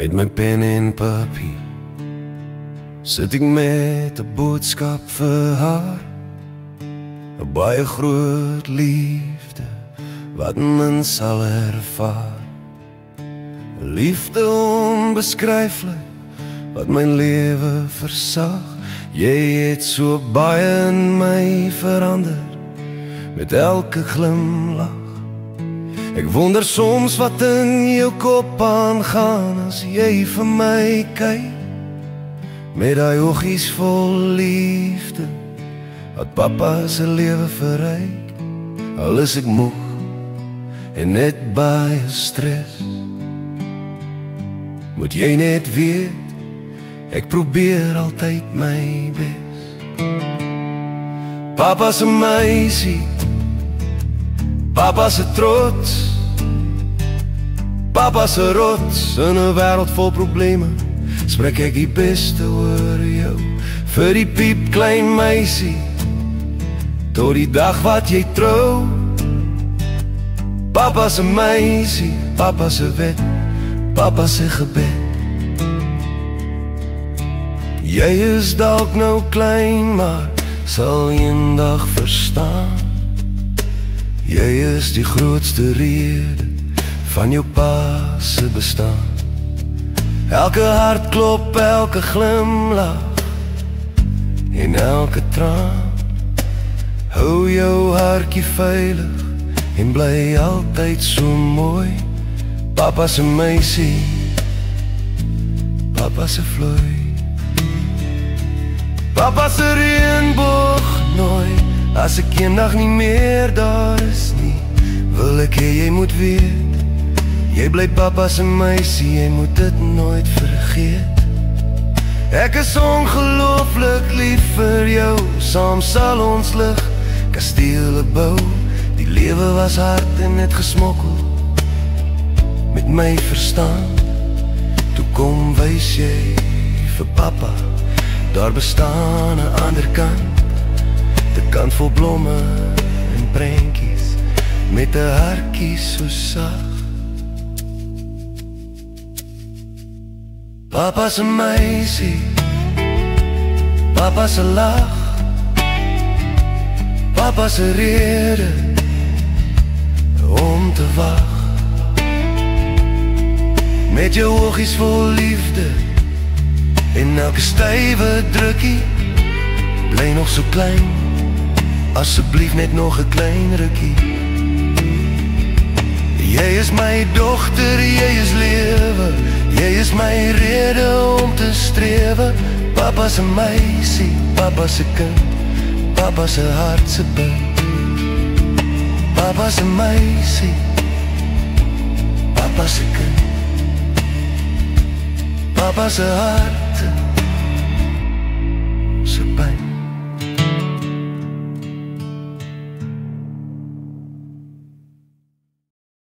Met my pen en papier sit ek met 'n boodskap vir haar, 'n baie groot liefde wat men sal ervaar. 'n Liefde onbeskryflik wat my lewe versag. Jy het so baie in my verander met elke glimlach. Ek wonder soms wat in jou kop aangaan as jy vir my kyk, met daai oogies vol liefde wat papa se lewe verryk. Al is ek moeg en net baie stres, moet jy net weet, ek probeer altyd my bes. Papa se meisie, papa se trots, papa se rots. In 'n wêreld vol probleme spreek ek die beste oor jou. Vir die piep klein meisie, tot die dag wat jy trou. Papa se meisie, papa se wet, papa se gebed. Jy is dalk nou klein, maar sal eendag verstaan. Jy is die grootste rede van jou pa se bestaan. Elke hartklop, elke glimlach en elke traan. Hou jou hartjie veilig en bly altyd so mooi. Papa se meisie, papa se vloei. Papa se reënboog nooi, as ek eendag nie meer daar is nie, wil ek hê jy moet weet, jy bly papa se meisie, jy moet dit nooit vergeet. Ek is ongelooflik lief vir jou, saam sal ons lig kastele bou. Die lewe was hard en net gesmokkel met my verstand. Toe kom wys jy vir papa, daar bestaan 'n ander kant, 'n kant vol blomme en prentjies, met 'n hartjie so sag. Papa se meisie, papa se lach, papa se rede om te wag. Met jou oogies vol liefde en elke stywe drukkie, bly nog so klein, asseblief net nog 'n klein rukkie. Jy is my dogter, jy is lewe, jy is my rede om te strewe. Papa se meisie, papa se kind, papa se hart se punt. Papa se meisie, papa se kind, papa se hart